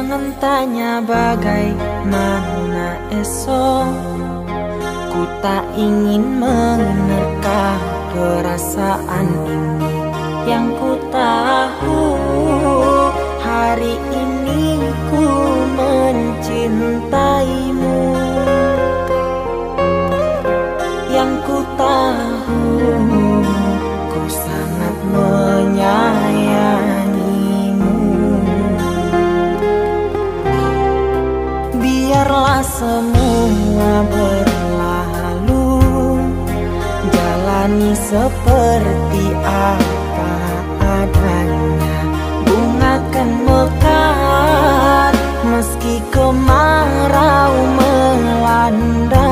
Jangan tanya bagaimana esok, ku tak ingin menerka perasaan ini. Yang ku tahu hari ini ku mencintaimu. Yang ku tahu ku sangat menyayangimu. Biarlah semua berlalu, jalani seperti apa adanya. Bunga kan mekar meski kemarau melanda.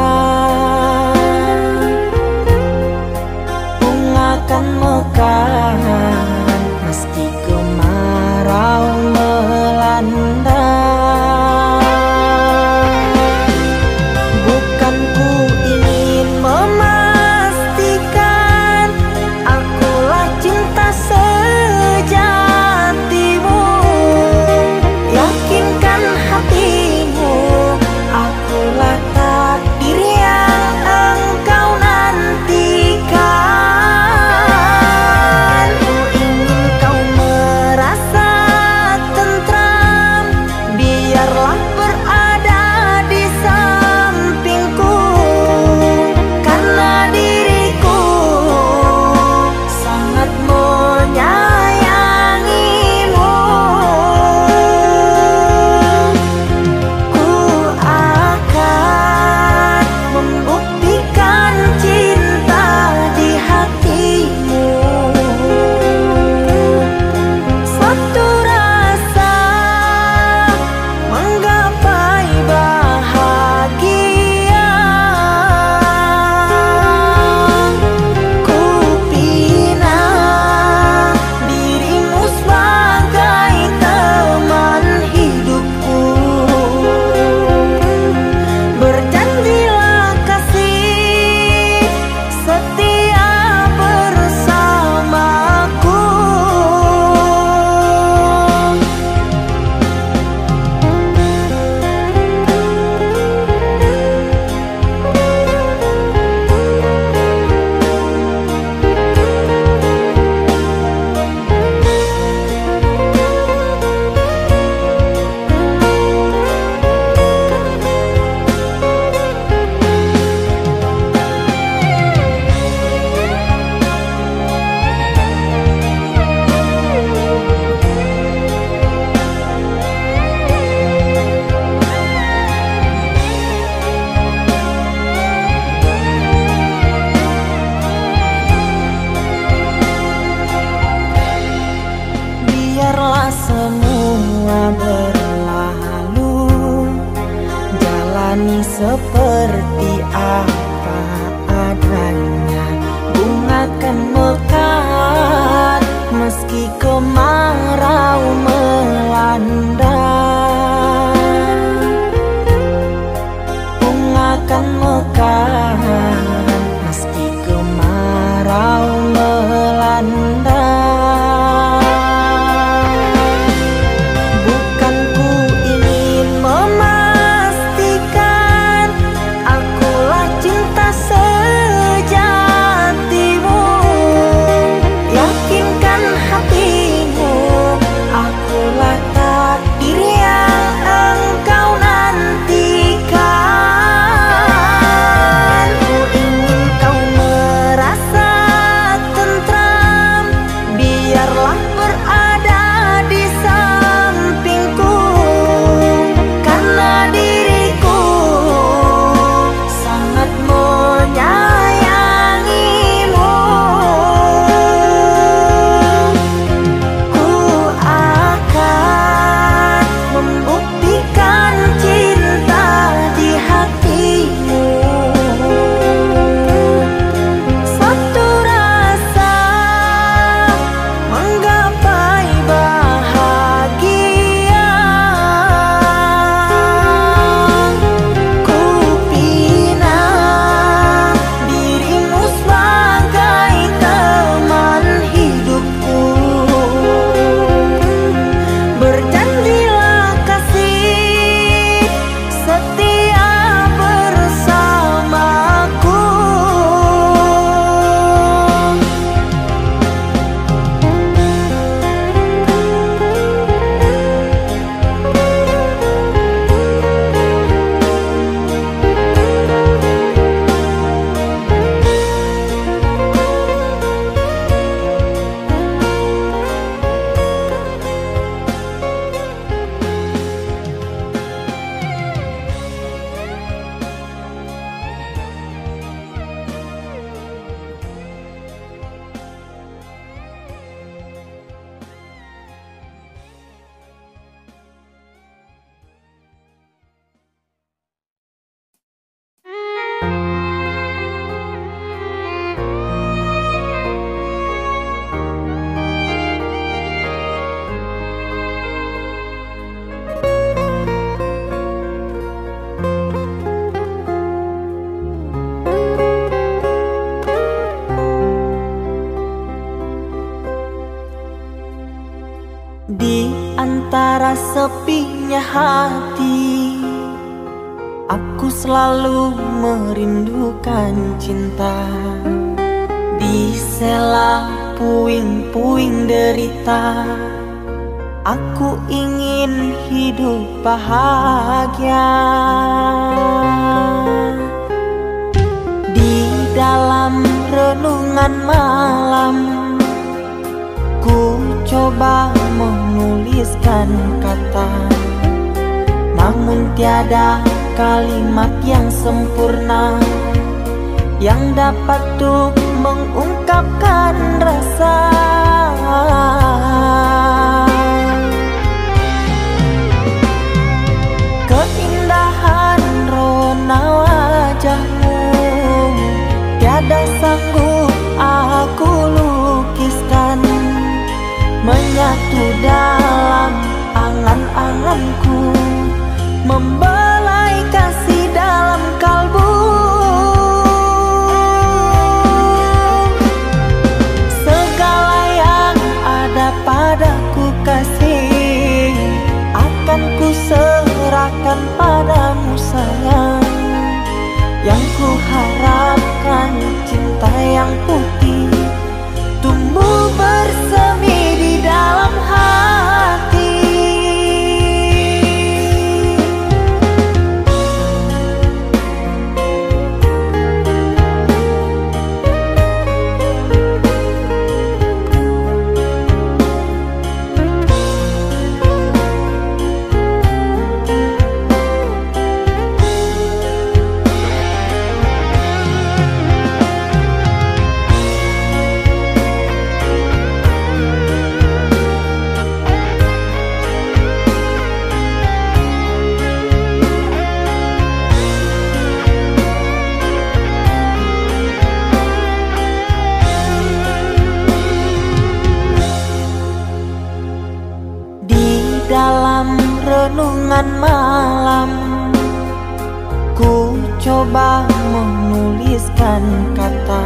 Bunga kan mekar meski kemarau melanda. Bukan ku ingin memastikan akulah cinta sejatimu. Yakinkan hatimu akulah takdir yang sepinya hati, aku selalu merindukan cinta. Di sela puing-puing derita, aku ingin hidup bahagia. Di dalam renungan malam, ku coba menuliskan kata, namun tiada kalimat yang sempurna yang dapat untuk mengungkapkan rasa. Keindahan rona wajahmu tiada sanggup aku lukiskan, menyatu dalam angan-anganku, membelai kasih dalam kalbu. Segala yang ada padaku kasih, akan ku serahkan padamu sayang. Yang ku harapkan cinta yang putih tumbuh bersemi di dalam hati. Dalam renungan malam, ku coba menuliskan kata,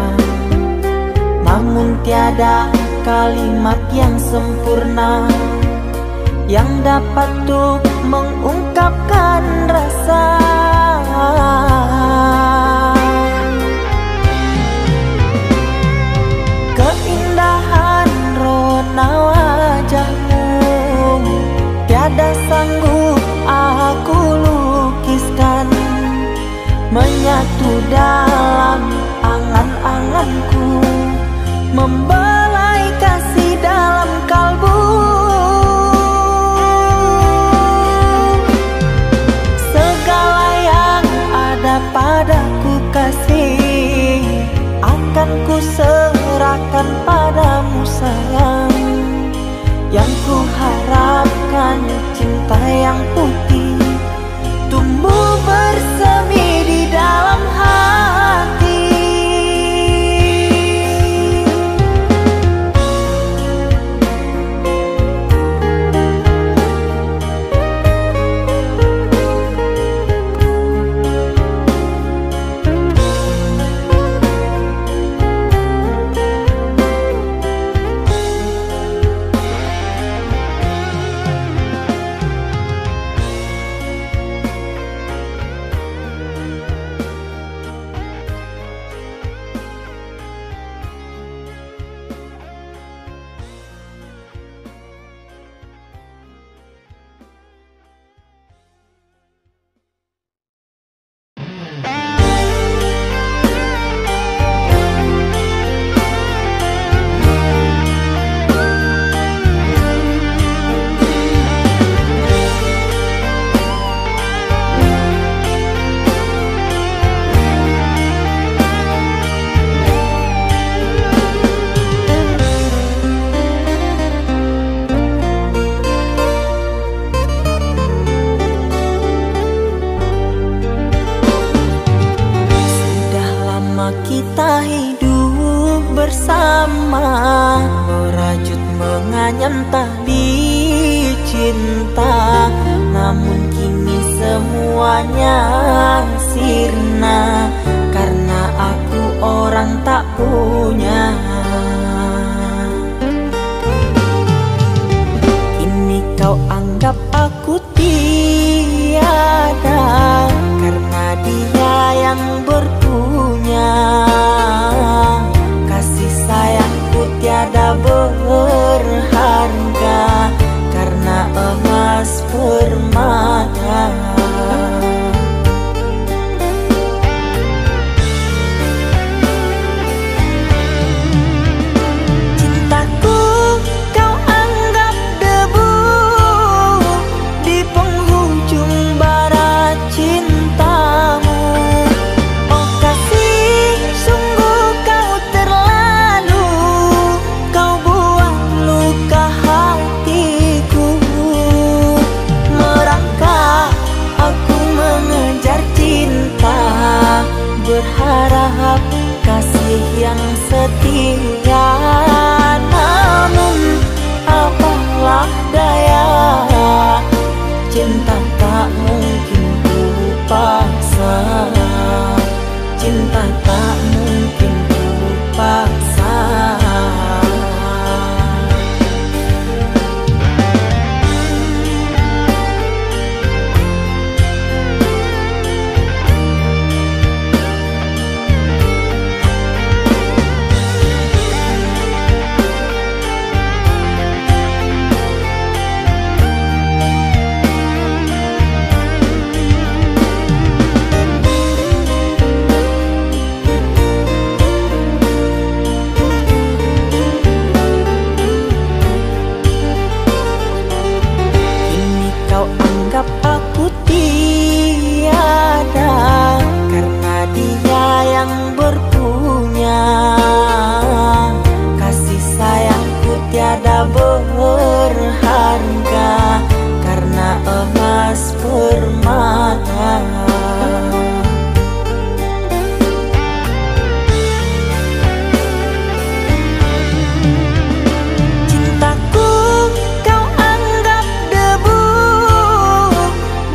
namun tiada kalimat yang sempurna yang dapat untuk mengungkapkan rasa. Keindahan rona wajahmu tiada sanggup aku lukiskan, menyatu dalam angan-anganku, membelai kasih dalam kalbu. Segala yang ada padaku kasih, akan ku serahkan padamu sayang. Yang ku harapkan cinta yang putih tumbuh bersemi di dalam hati. Kita hidup bersama, merajut menganyam tali cinta, namun kini semuanya sirna karena aku orang tak punya. Kini kau anggap aku yang setia. Namun apalah daya, cinta tak mungkin ku paksa. Cinta tak mungkin ku paksa. Tiada berharga karena emas permata. Cintaku kau anggap debu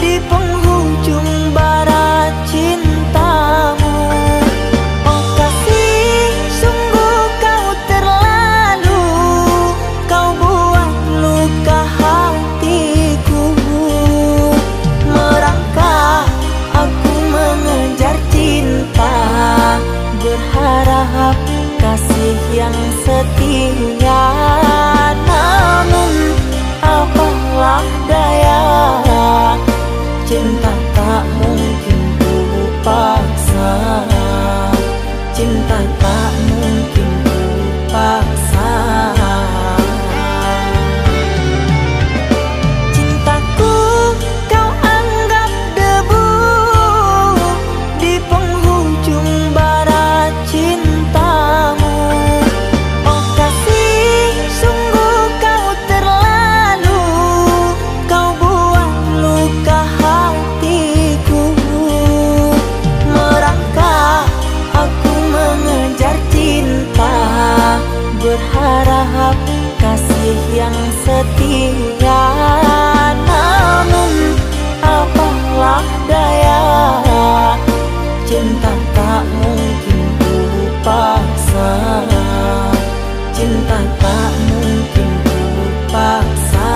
di penghujung bara cintamu. Oh kasih, sungguh kau terlalu. Kau buat luka hatiku. Merangkak aku mengejar cinta, berharap kasih yang setia. Namun apalah daya, cinta tak mungkin ku paksa. Cinta tak mungkin ku paksa. Berharap kasih yang setia. Namun apalah daya, cinta tak mungkin ku paksa. Cinta tak mungkin ku paksa.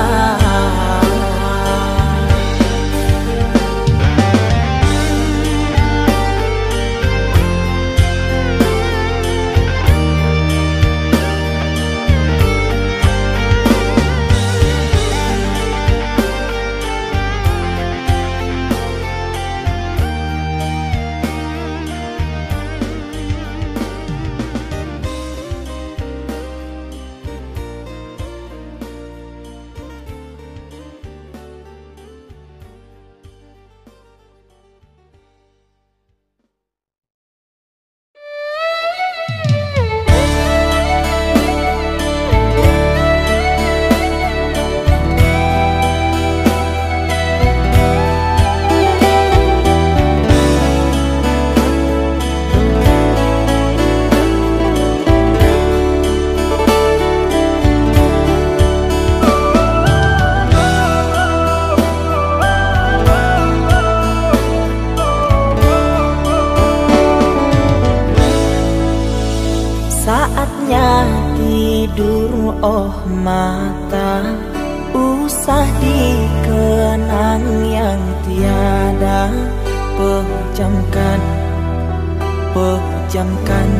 Saatnya tidur, oh mata, usah dikenang yang tiada. Pejamkan, pejamkan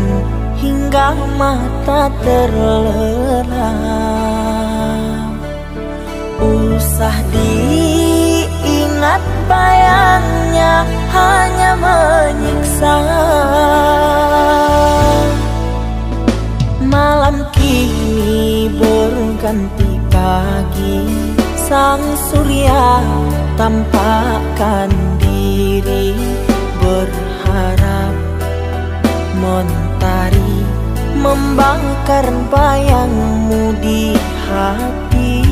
hingga mata terlelap. Usah diingat bayangnya, hanya menyiksa. Malam kini berganti pagi, sang surya tampakkan diri. Berharap mentari membakar bayangmu di hati.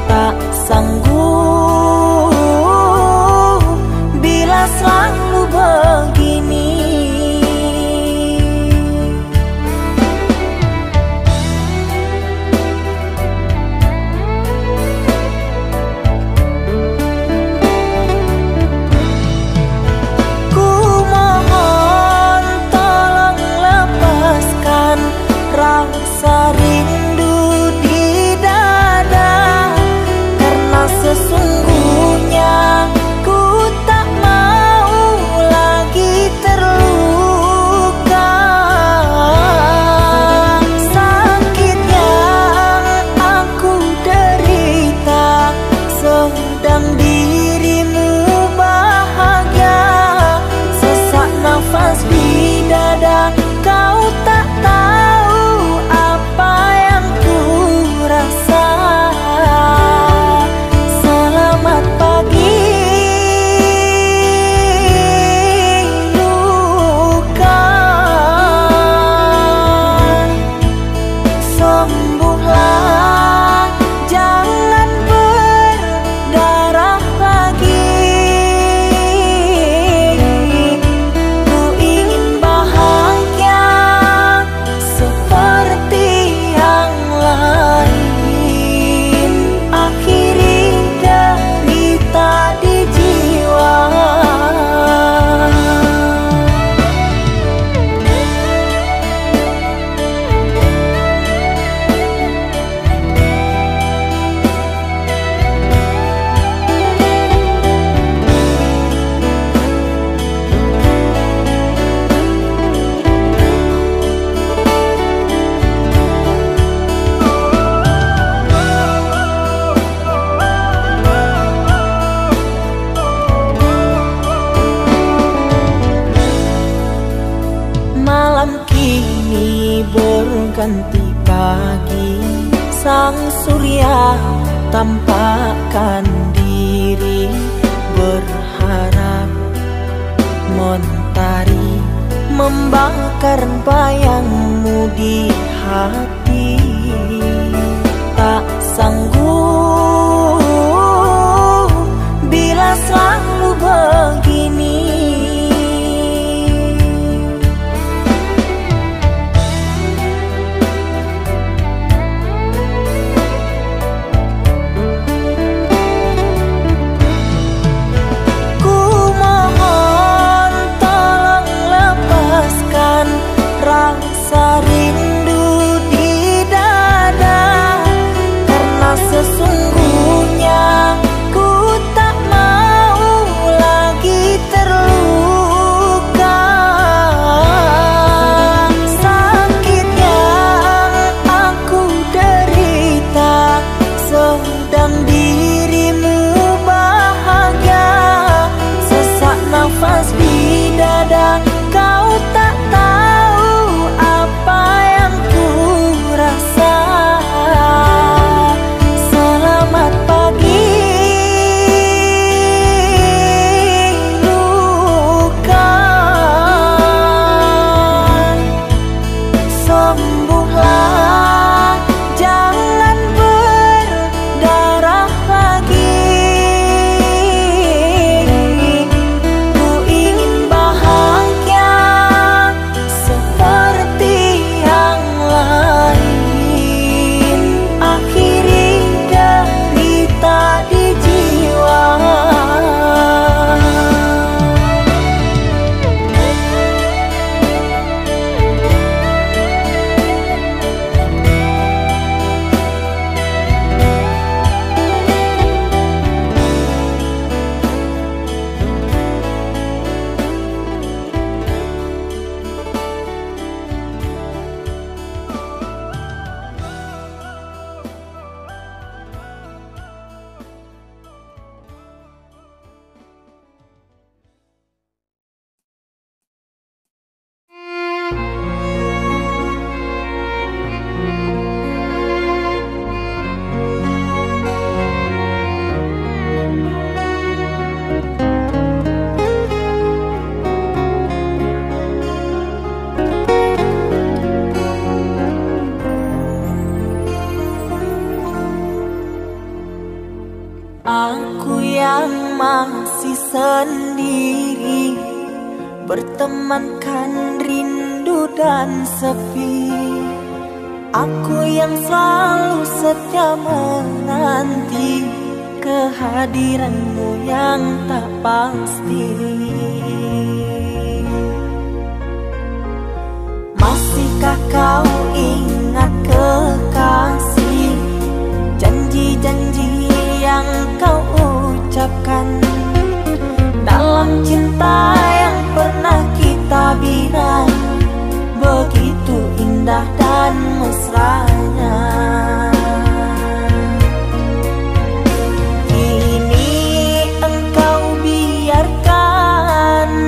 Tak sanggup bila selalu begini. ganti pagi, sang surya tampakkan diri, berharap mentari membakar bayangmu di hati. Tak sanggup bila selalu begini. Ku mohon tolong lepaskan rasa rindu di dada, karena sesungguhnya ku tak mau lagi terluka. Sakit yang aku derita sedang dirimu bahagia. Sesak nafas di dada, kau tak tahu apa yang ku rasa. Selamat pagi luka, sembuhlah, jangan berdarah lagi. Ku ingin bahagia seperti yang lain, akhiri derita di jiwa. Aku yang masih sendiri, bertemankan rindu dan sepi. Aku yang selalu setia menanti kehadiranmu yang tak pasti. Masihkah kau ingat kekasih, janji-janji yang kau ucapkan dalam cinta yang pernah kita bina, begitu indah dan mesranya. Kini engkau biarkan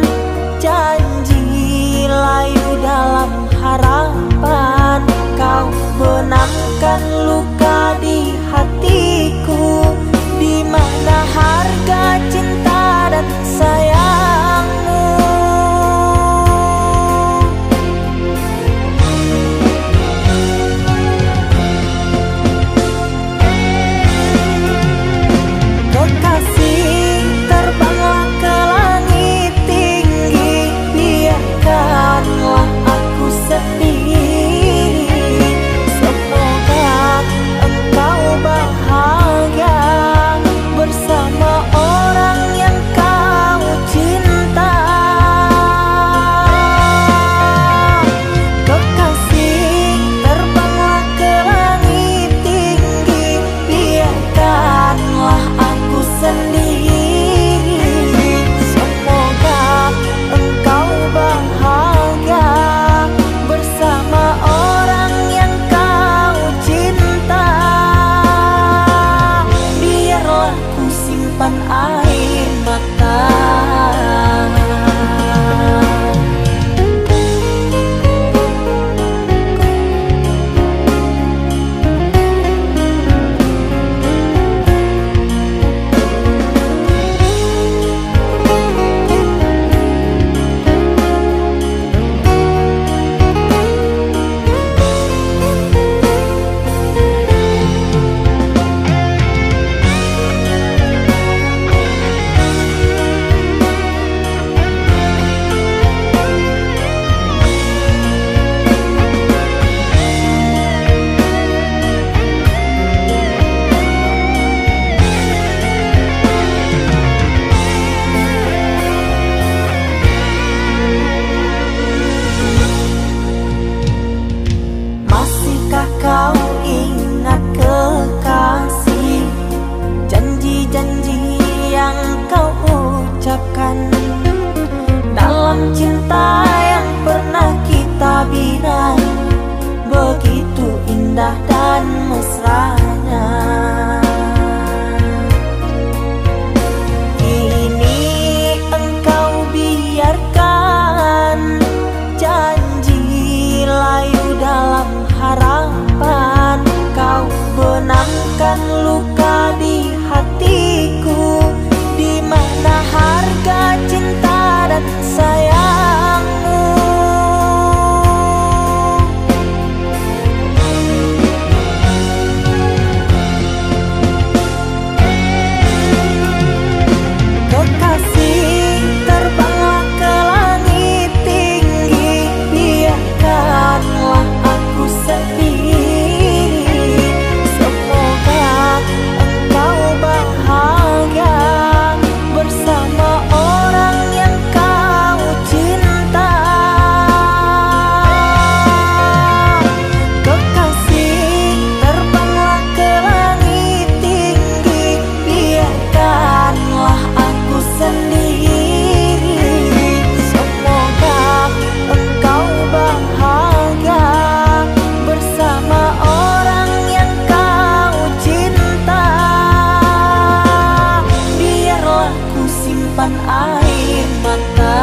harapan, kau benangkan luka di hatiku. Di mana harga cinta dan sayangmu? Kekasih, terbanglah ke langit tinggi, biarkanlah aku sendiri. Semoga engkau bahagia bersama orang yang kau cinta. Kekasih, terbanglah ke langit tinggi, biarkanlah aku sendiri. Semoga engkau bahagia bersama orang yang kau cinta. Biarlah ku simpan air mata.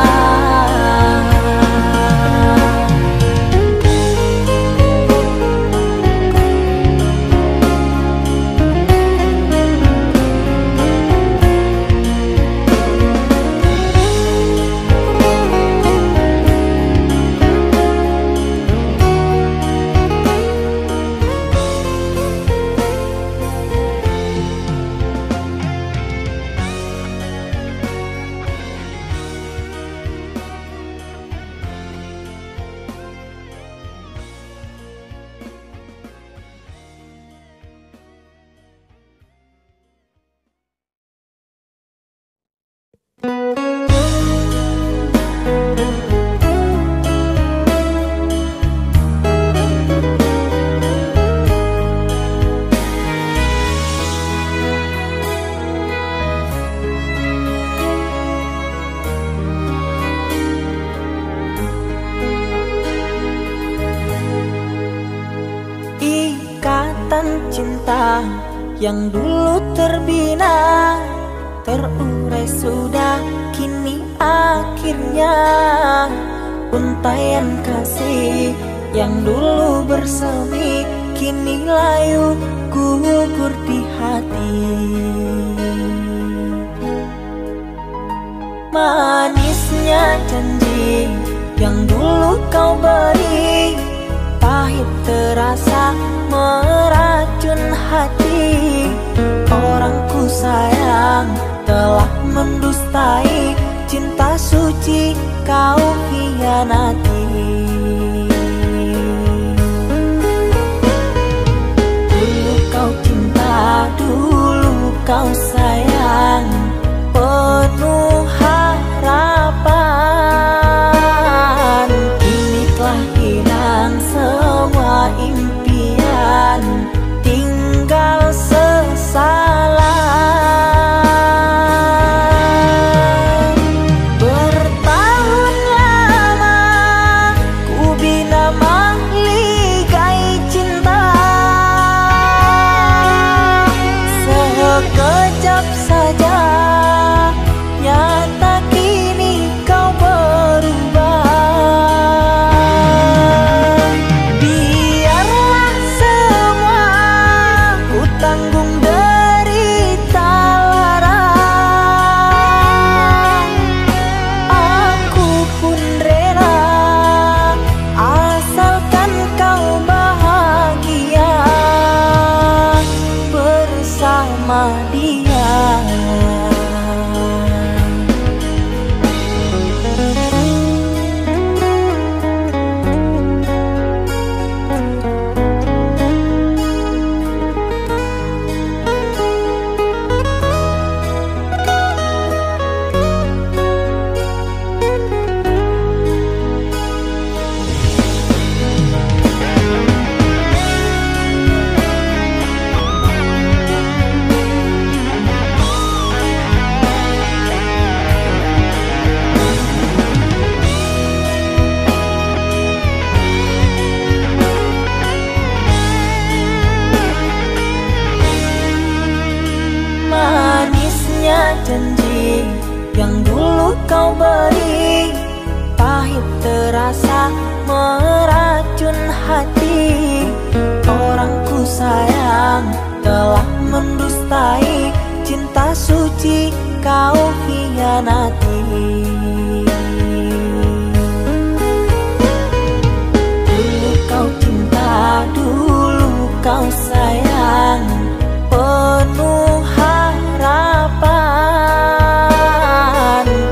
Ikatan cinta yang dulu terbina, terurai sudah kini akhirnya. Untaian kasih yang dulu bersemi, kini layu gugur di hati. Manisnya janji yang dulu kau beri, pahit terasa meracun hati. Orang ku sayang telah mendustai, cinta suci kau hianati. Dulu kau cinta, dulu kau sayang, penuh harapan. Kini telah hilang semua impian, tinggal sesalan. Bertahun lama ku bina mahligai cinta, sekejap saja nyata kini kau berubah. Biarlah semua ku tanggung derita lara, aku pun rela asalkan kau bahagia bersama dia. Manisnya janji yang dulu kau beri, pahit terasa meracun hati. kau hianati. Dulu kau cinta, dulu kau sayang, penuh harapan.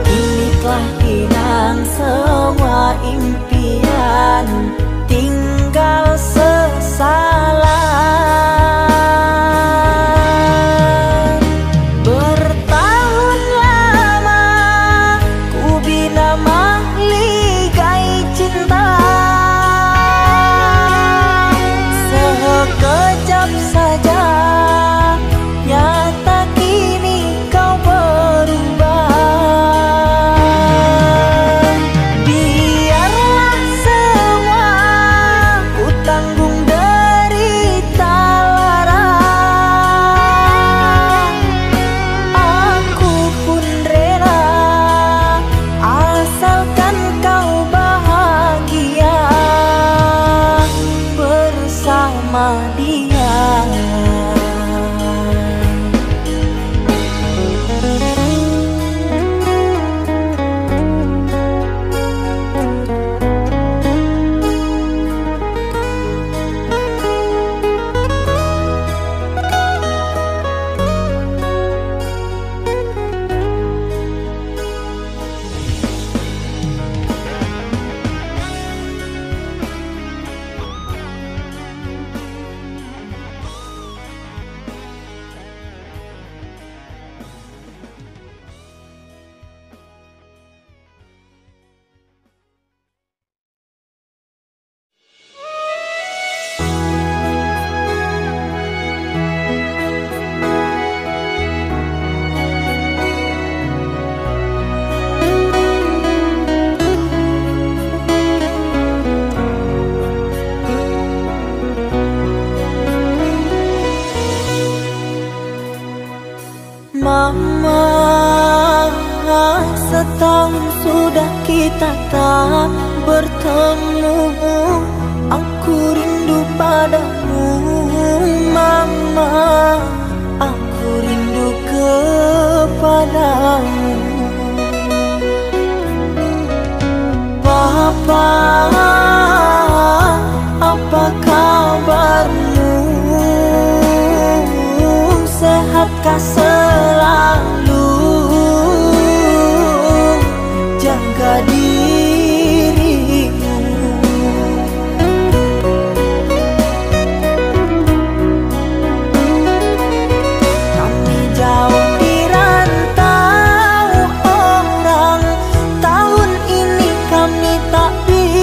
Kini telah hilang semua impian, tinggal sesalan. Bertahun lama ku bina mahligai cinta, sekejap saja nyata kini kau berubah. Biarlah semua ku tanggung derita lara, aku pun rela asalkan kau bahagia bersama dia. Mama, setahun sudah kita tak bertemu. Aku rindu padamu Mama, aku rindu kepadamu. Papa, apa kabarmu? Sehatkah selalu? Jaga dirimu. Kami jauh di rantau orang, tahun ini kami tak bisa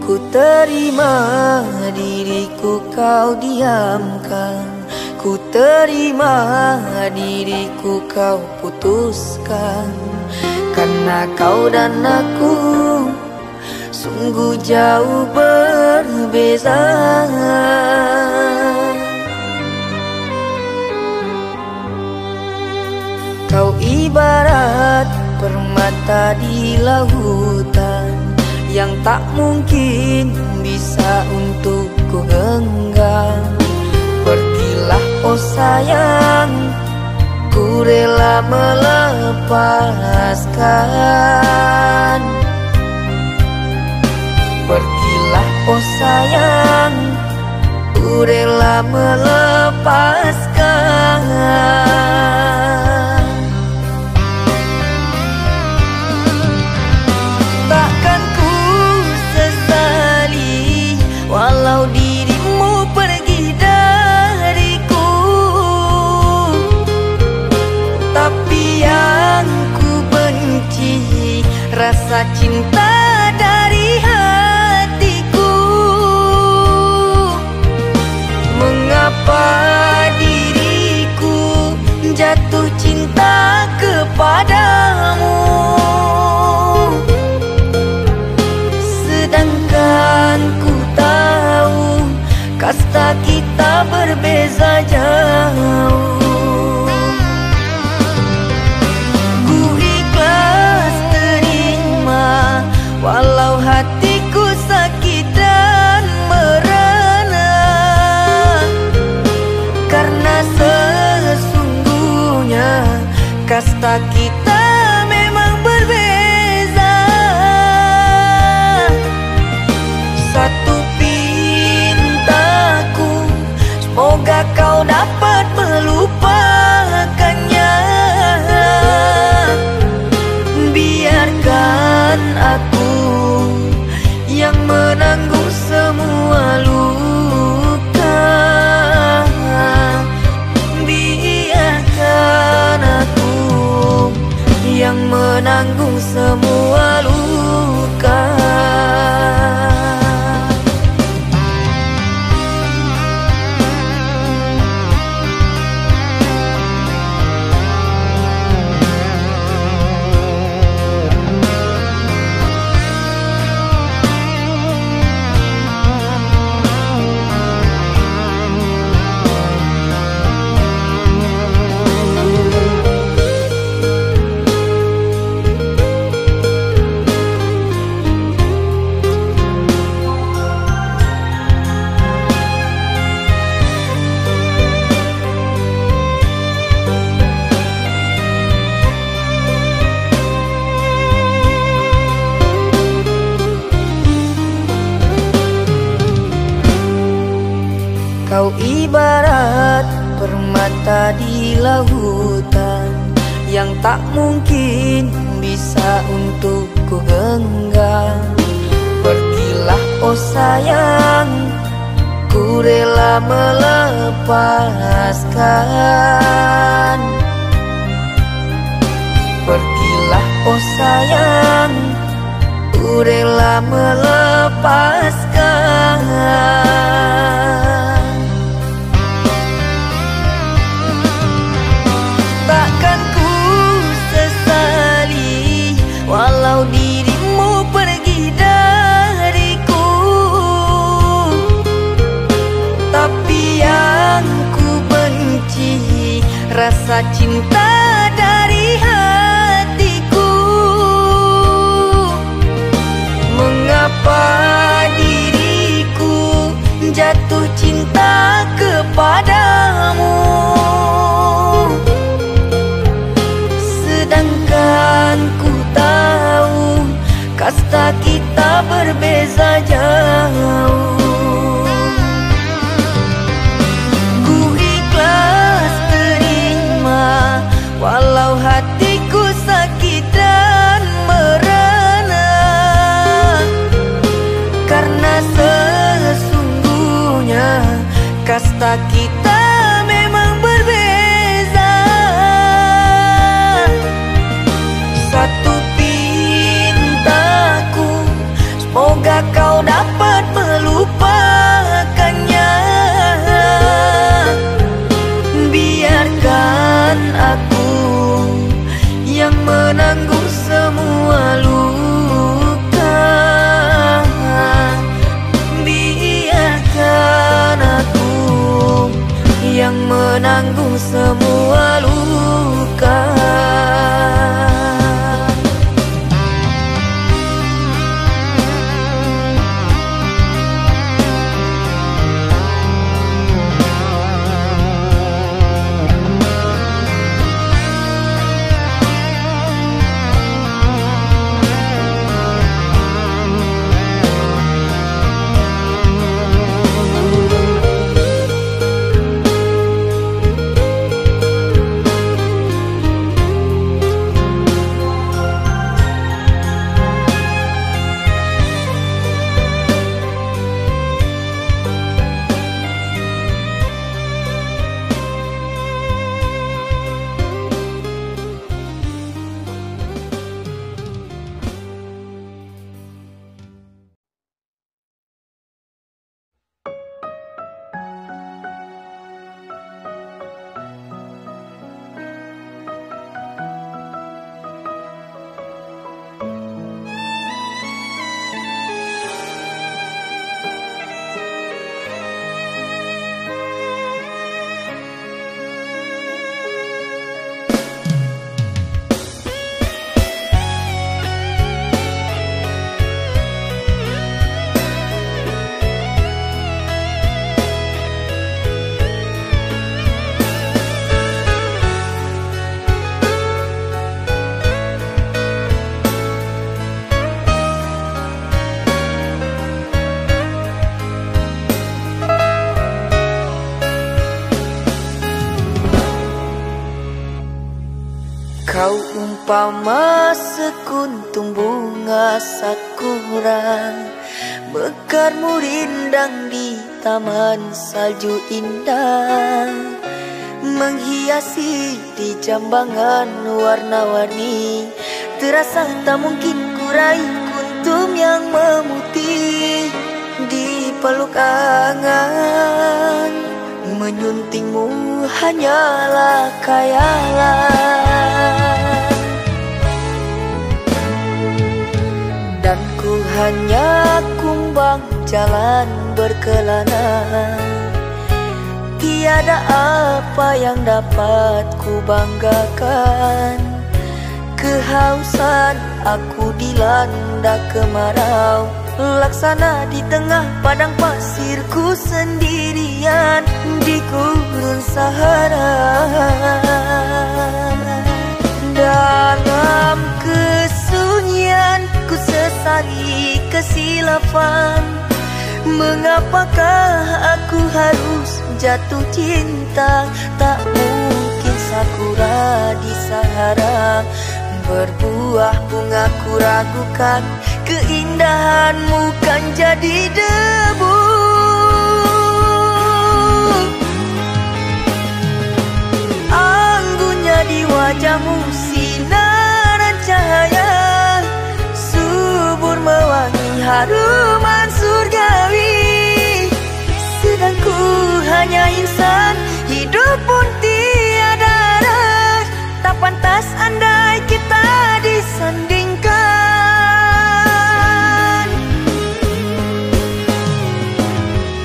Ku terima diriku kau diamkan, ku terima diriku kau putuskan. Karena kau dan aku sungguh jauh berbeza. Kau ibarat permata di lautan yang tak mungkin bisa untuk ku genggam. Pergilah oh sayang, ku rela melepaskan. Pergilah oh sayang, ku rela melepaskan. Takkan ku sesali walau dirimu pergi dariku, tapi yang ku benci rasa cinta dari hatiku. Mengapa diriku jatuh cinta kepadamu, sedangkan ku tahu kasta kita berbeza jauh. Ku ikhlas terima walau hatiku sakit dan merana, karena sesungguhnya kasta kita memang berbeza. Satu pintaku, semoga kau dapat melupakannya. Biarkan aku yang menanggung semua luka. Biarkan aku yang menanggung semua luka. Kau ibarat permata di lautan yang tak mungkin bisa untuk ku genggam. Pergilah oh sayang, ku rela melepaskan. Pergilah oh sayang, ku rela melepaskan. Takkan ku sesali walau dirimu pergi dariku, tapi yang ku benci rasa cinta dari hatiku. Mengapa diriku jatuh cinta kepadamu, sedangkan ku tahu kasta kita berbeza jauh. Ku ikhlas terima dan aku yang menanggung semua luka. Biarkan aku yang menanggung semua luka. Kau umpama sekuntum bunga sakura, mekarmu rindang di taman salju indah, menghiasi di jambangan warna-warni. Terasa tak mungkin kurai kuntum yang memutih di peluk angan. Menyuntingmu hanyalah khayalan, dan ku hanya kumbang jalan berkelana. Tiada apa yang dapat ku banggakan. Kehausan aku dilanda kemarau, laksana di tengah padang pasirku sendirian di gurun Sahara. Dalam kesunyian ku sesali kesilapan. Mengapakah aku harus jatuh cinta? Tak mungkin sakura di Sahara berbuah bunga, ku ragukan keindahanmu kan jadi debu. Anggunnya di wajahmu sinaran cahaya, subur mewangi haruman surgawi. Sedang ku hanya insan, hidup pun tiada arah. Tak pantas andai kita disandingkan.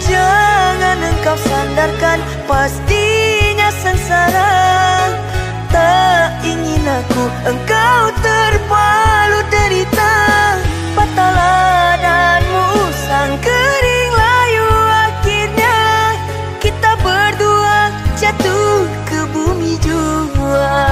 Jangan engkau sandarkan, pastinya sengsara. Tak ingin aku engkau terpalu derita. Patahlah dan musang kering layu, akhirnya kita berdua jatuh ke bumi jua.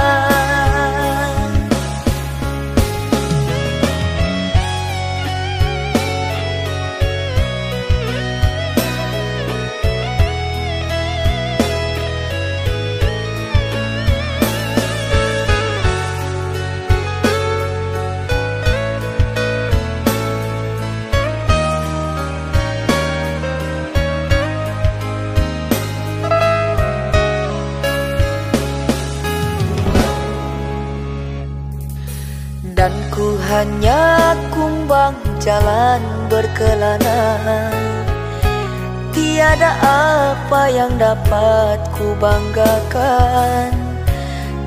Dan ku hanya kumbang jalan berkelana. Tiada apa yang dapat ku banggakan.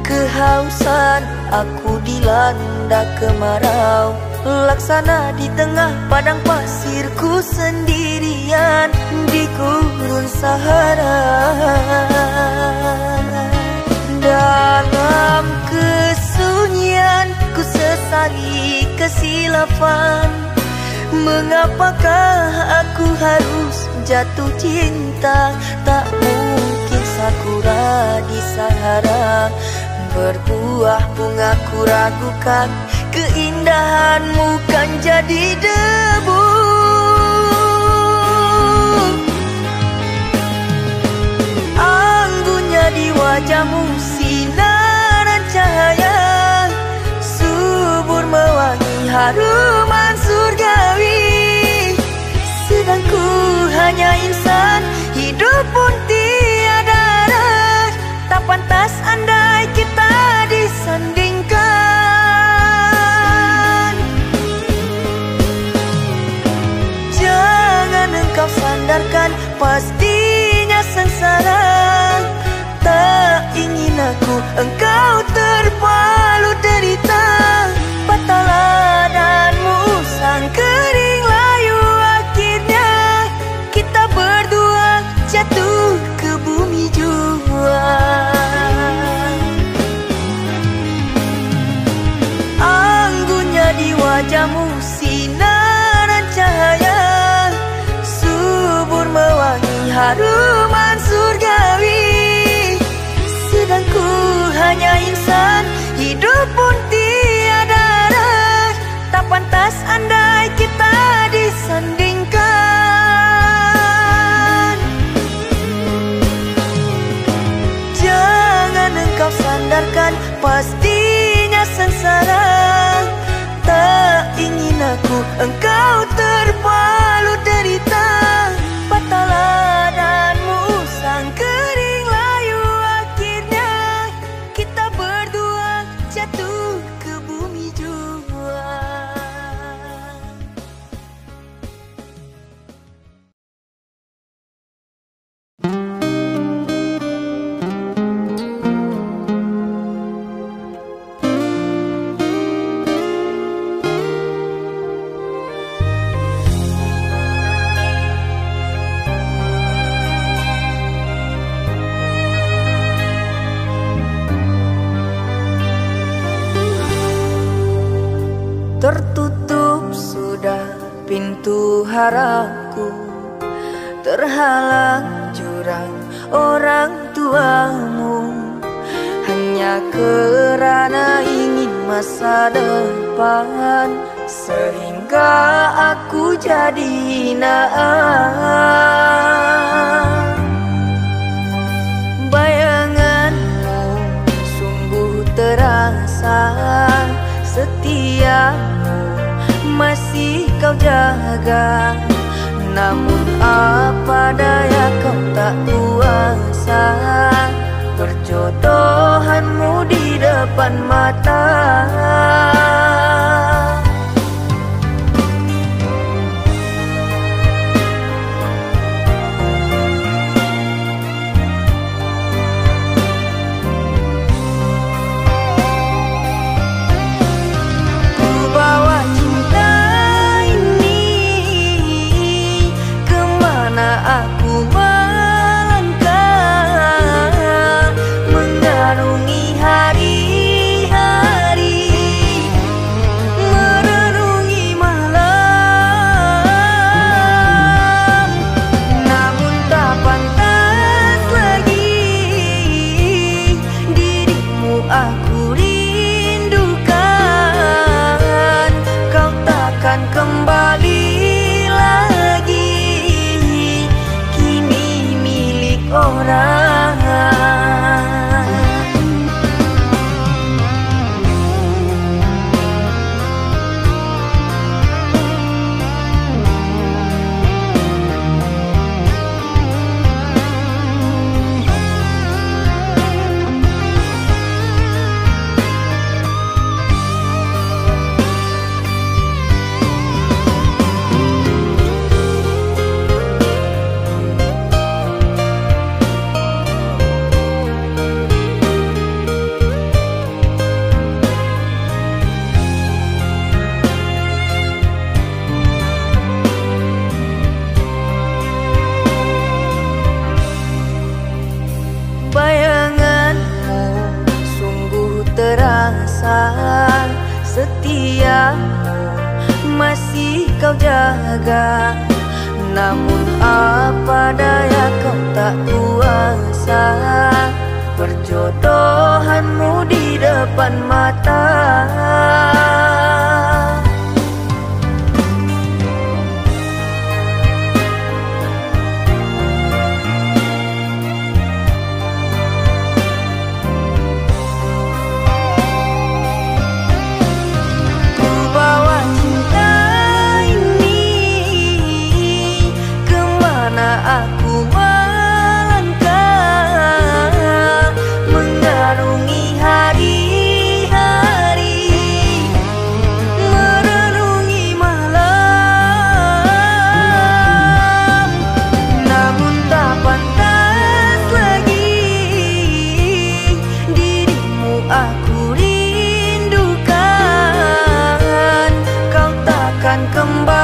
Kehausan aku dilanda kemarau, laksana di tengah padang pasirku sendirian di gurun Sahara. Dalam kesunyian ku sesali kesilapan. Mengapakah aku harus jatuh cinta? Tak mungkin sakura di Sahara berbuah bunga, ku ragukan keindahanmu kan jadi debu. Anggunnya di wajahmu sinaran cahaya, subur mewangi haruman surgawi. Sedang ku hanya insan, hidup pun tiada arah. Tak pantas andai kita disandingkan. Jangan engkau sandarkan, pastinya sengsara. Tak ingin aku engkau terpalu derita. Patahlah dan musang kering layu, akhirnya kita berdua jatuh ke bumi jua. Anggunnya di wajahmu sinaran cahaya, subur mewangi haruman surgawi. Sedang ku hanya insan, hidup pun tiada arah. Tak pantas andai kita disandingkan. Jangan engkau sandarkan, pastinya sengsara. Tak ingin aku engkau terpalu derita. Patahlah dan musang kering layu, akhirnya kita berdua jatuh ke bumi jua. Tertutup sudah pintu harapku, terhalang jurang orang tuamu. Hanya kerana ingin masa depan, sehingga aku jadi hinaan. Bayanganmu sungguh terasa, setiamu masih kau jaga. Namun apa daya kau tak kuasa, perjodohanmu di depan mata. Aku melangkah mengarungi hari-hari. rasa setiamu masih kau jaga. Namun apa daya kau tak kuasa, perjodohanmu di depan mata. Aku melangkah mengarungi hari-hari, merenungi malam. Namun tak pantas lagi dirimu aku rindukan. Kau takkan kembali